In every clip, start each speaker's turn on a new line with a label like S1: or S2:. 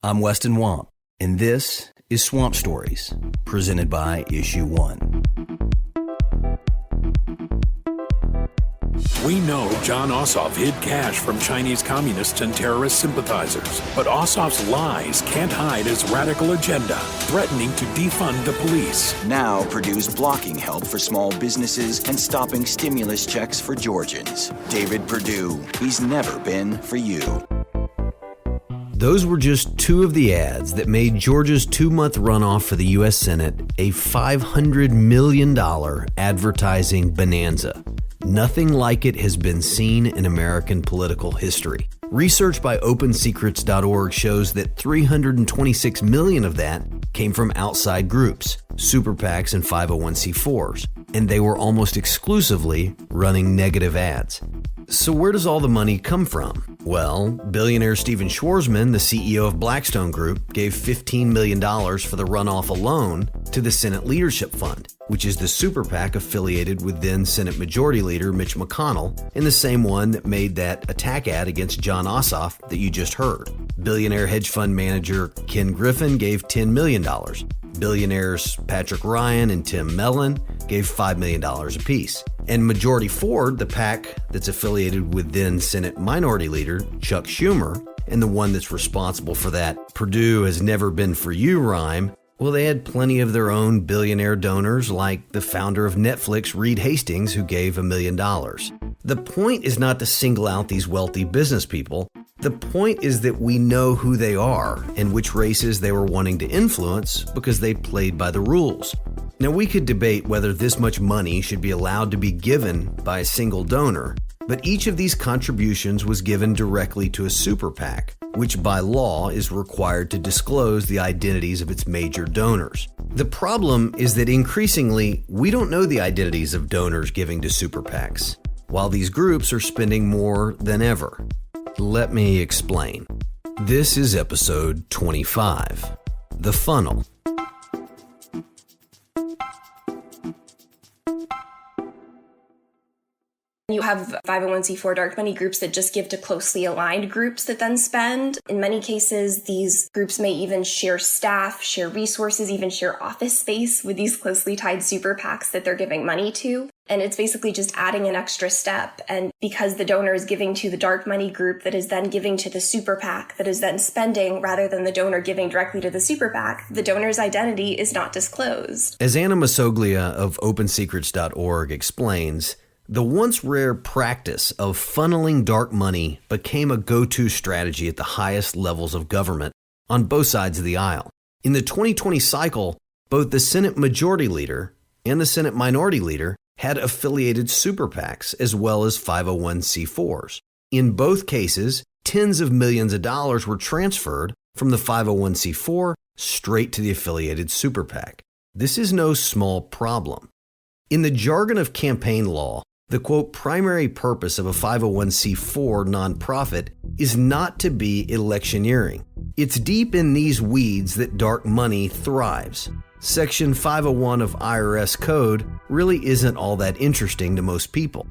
S1: I'm Weston, and this is Swamp Stories, presented by Issue 1.
S2: We know John Ossoff hid cash from Chinese communists and terrorist sympathizers, but Ossoff's lies can't hide his radical agenda, threatening to defund the police.
S3: Now Purdue's blocking help for small businesses and stopping stimulus checks for Georgians. David Perdue, he's never been for you.
S1: Those were just two of the ads that made Georgia's 2-month runoff for the U.S. Senate a $500 million advertising bonanza. Nothing like it has been seen in American political history. Research by OpenSecrets.org shows that $326 million of that came from outside groups, super PACs and 501c4s, and they were almost exclusively running negative ads. So where does all the money come from? Well, billionaire Stephen Schwarzman, the CEO of Blackstone Group, gave $15 million for the runoff alone to the Senate Leadership Fund, which is the super PAC affiliated with then Senate Majority Leader Mitch McConnell, and the same one that made that attack ad against John Ossoff that you just heard. Billionaire hedge fund manager Ken Griffin gave $10 million. Billionaires Patrick Ryan and Tim Mellon gave $5 million apiece. And Majority Ford, the PAC that's affiliated with then Senate Minority Leader Chuck Schumer, and the one that's responsible for that Purdue has never been for you rhyme, well, they had plenty of their own billionaire donors like the founder of Netflix, Reed Hastings, who gave $1 million. The point is not to single out these wealthy business people. The point is that we know who they are and which races they were wanting to influence because they played by the rules. Now, we could debate whether this much money should be allowed to be given by a single donor, but each of these contributions was given directly to a super PAC, which by law is required to disclose the identities of its major donors. The problem is that increasingly, we don't know the identities of donors giving to super PACs, while these groups are spending more than ever. Let me explain. This is episode 25, The Funnel.
S4: You have 501c4 dark money groups that just give to closely aligned groups that then spend. In many cases, these groups may even share staff, share resources, even share office space with these closely tied super PACs that they're giving money to. And it's basically just adding an extra step. And because the donor is giving to the dark money group that is then giving to the super PAC that is then spending rather than the donor giving directly to the super PAC, the donor's identity is not disclosed. As
S1: Anna Masoglia of OpenSecrets.org explains, the once rare practice of funneling dark money became a go-to strategy at the highest levels of government on both sides of the aisle. In the 2020 cycle, both the Senate Majority Leader and the Senate Minority Leader had affiliated super PACs as well as 501c4s. In both cases, tens of millions of dollars were transferred from the 501c4 straight to the affiliated super PAC. This is no small problem. In the jargon of campaign law, the quote, primary purpose of a 501c4 nonprofit is not to be electioneering. It's deep in these weeds that dark money thrives. Section 501 of IRS code really isn't all that interesting to most people.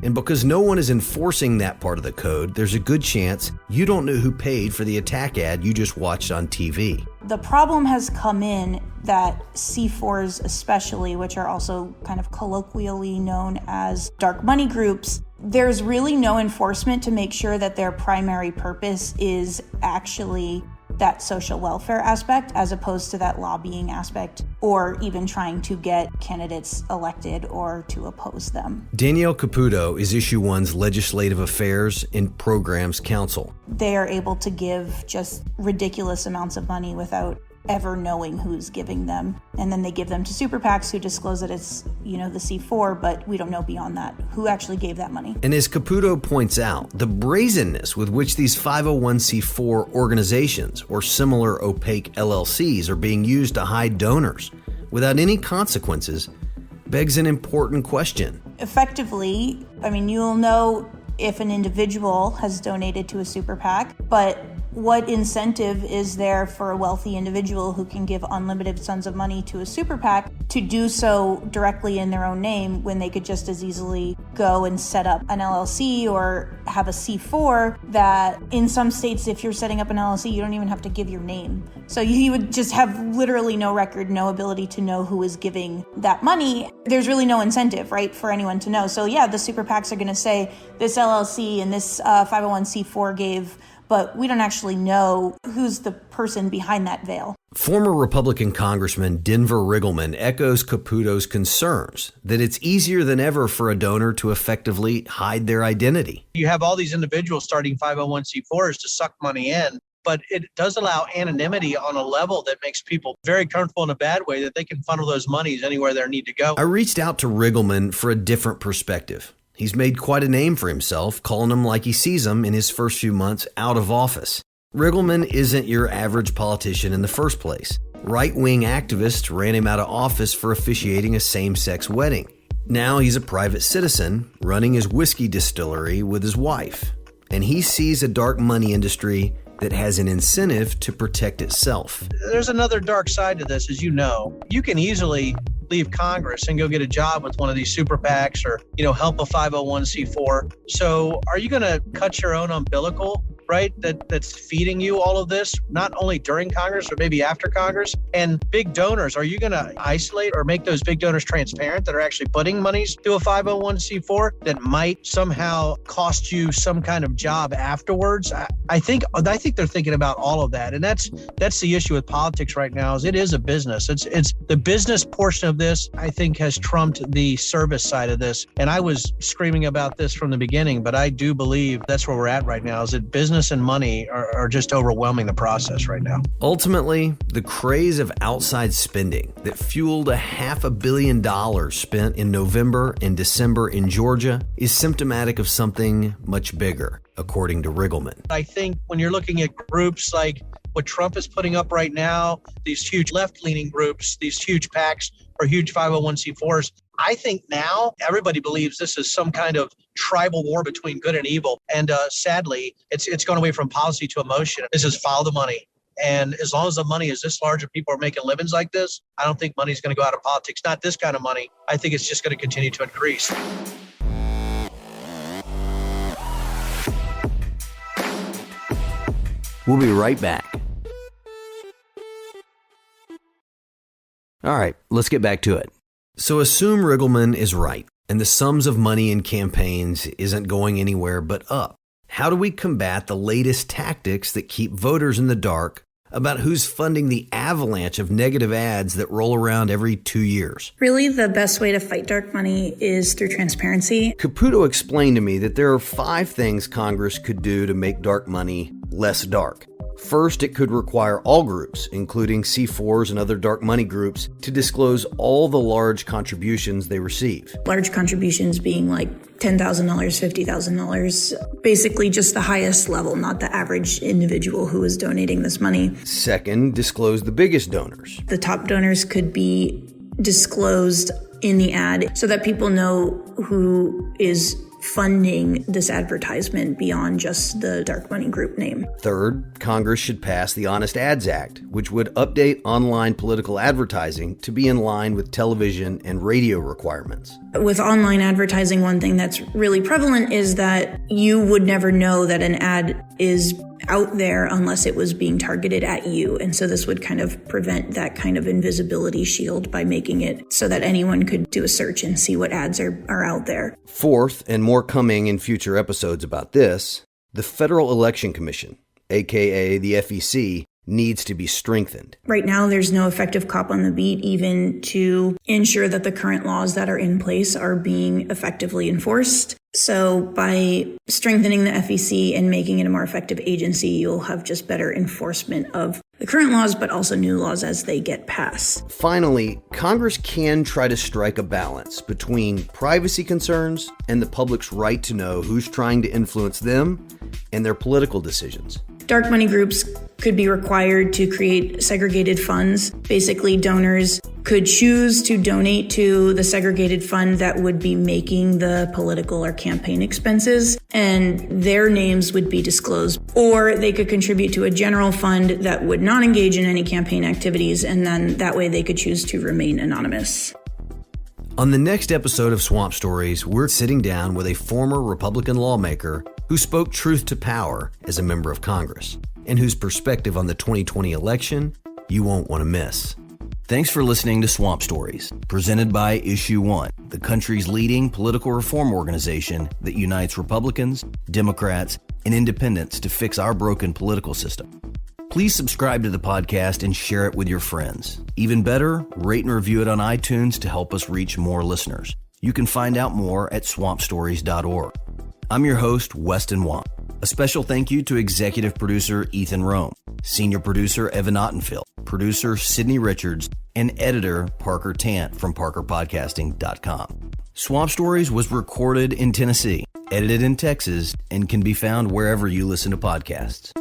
S1: And because no one is enforcing that part of the code, there's a good chance you don't know who paid for the attack ad you just watched on TV.
S5: The problem has come in that C4s especially, which are also kind of colloquially known as dark money groups, there's really no enforcement to make sure that their primary purpose is actually that social welfare aspect as opposed to that lobbying aspect or even trying to get candidates elected or to oppose them.
S1: Danielle Caputo is Issue 1's Legislative Affairs and Programs Counsel.
S5: They are able to give just ridiculous amounts of money without ever knowing who's giving them. And then they give them to super PACs who disclose that it's, the C4, but we don't know beyond that who actually gave that money.
S1: And as Caputo points out, the brazenness with which these 501c4 organizations or similar opaque LLCs are being used to hide donors without any consequences begs an important question.
S5: Effectively, you'll know if an individual has donated to a super PAC, but what incentive is there for a wealthy individual who can give unlimited sums of money to a super PAC to do so directly in their own name when they could just as easily go and set up an LLC or have a C4 that in some states, if you're setting up an LLC, you don't even have to give your name. So you would just have literally no record, no ability to know who is giving that money. There's really no incentive, right, for anyone to know. So yeah, the super PACs are going to say this LLC and this 501c4 gave, but we don't actually know who's the person behind that veil.
S1: Former Republican Congressman Denver Riggleman echoes Caputo's concerns that it's easier than ever for a donor to effectively hide their identity.
S6: You have all these individuals starting 501c4s to suck money in, but it does allow anonymity on a level that makes people very comfortable in a bad way that they can funnel those monies anywhere they need to go.
S1: I reached out to Riggleman for a different perspective. He's made quite a name for himself, calling him like he sees him in his first few months out of office. Riggleman isn't your average politician in the first place. Right-wing activists ran him out of office for officiating a same-sex wedding. Now he's a private citizen running his whiskey distillery with his wife. And he sees a dark money industry that has an incentive to protect itself.
S6: There's another dark side to this, as you know. You can easily leave Congress and go get a job with one of these super PACs or, help a 501c4. So are you going to cut your own umbilical, right? That's feeding you all of this, not only during Congress or maybe after Congress? And big donors, are you going to isolate or make those big donors transparent that are actually putting monies to a 501c4 that might somehow cost you some kind of job afterwards? I think they're thinking about all of that. And that's the issue with politics right now, is it is a business. It's the business portion of this, I think, has trumped the service side of this. And I was screaming about this from the beginning, but I do believe that's where we're at right now, is that business and money are just overwhelming the process right now.
S1: Ultimately, the craze of outside spending that fueled $500 million spent in November and December in Georgia is symptomatic of something much bigger, according to Riggleman.
S6: I think when you're looking at groups like what Trump is putting up right now, these huge left-leaning groups, these huge PACs or huge 501c4s, I think now everybody believes this is some kind of tribal war between good and evil. And sadly, it's gone away from policy to emotion. This is follow the money. And as long as the money is this large and people are making livings like this, I don't think money is going to go out of politics. Not this kind of money. I think it's just going to continue to increase.
S1: We'll be right back. All right, let's get back to it. So assume Riggleman is right, and the sums of money in campaigns isn't going anywhere but up. How do we combat the latest tactics that keep voters in the dark about who's funding the avalanche of negative ads that roll around every 2 years?
S5: Really, the best way to fight dark money is through transparency.
S1: Caputo explained to me that there are 5 things Congress could do to make dark money less dark. First, it could require all groups, including C4s and other dark money groups, to disclose all the large contributions they receive.
S5: Large contributions being like $10,000, $50,000, basically just the highest level, not the average individual who is donating this money.
S1: Second, disclose the biggest donors.
S5: The top donors could be disclosed in the ad so that people know who is funding this advertisement beyond just the dark money group name.
S1: Third, Congress should pass the Honest Ads Act, which would update online political advertising to be in line with television and radio requirements.
S5: With online advertising, one thing that's really prevalent is that you would never know that an ad is out there unless it was being targeted at you. And so this would kind of prevent that kind of invisibility shield by making it so that anyone could do a search and see what ads are out there.
S1: Fourth, and more coming in future episodes about this, the Federal Election Commission, aka the FEC, needs to be strengthened.
S5: Right now, there's no effective cop on the beat even to ensure that the current laws that are in place are being effectively enforced. So by strengthening the FEC and making it a more effective agency, you'll have just better enforcement of the current laws, but also new laws as they get passed.
S1: Finally, Congress can try to strike a balance between privacy concerns and the public's right to know who's trying to influence them and their political decisions.
S5: Dark money groups could be required to create segregated funds. Basically, donors could choose to donate to the segregated fund that would be making the political or campaign expenses, and their names would be disclosed. Or they could contribute to a general fund that would not engage in any campaign activities, and then that way they could choose to remain anonymous.
S1: On the next episode of Swamp Stories, we're sitting down with a former Republican lawmaker who spoke truth to power as a member of Congress, and whose perspective on the 2020 election you won't want to miss. Thanks for listening to Swamp Stories, presented by Issue One, the country's leading political reform organization that unites Republicans, Democrats, and independents to fix our broken political system. Please subscribe to the podcast and share it with your friends. Even better, rate and review it on iTunes to help us reach more listeners. You can find out more at swampstories.org. I'm your host, Weston. A special thank you to executive producer Ethan Rome, senior producer Evan Ottenfield, producer Sydney Richards, and editor Parker Tant from parkerpodcasting.com. Swamp Stories was recorded in Tennessee, edited in Texas, and can be found wherever you listen to podcasts.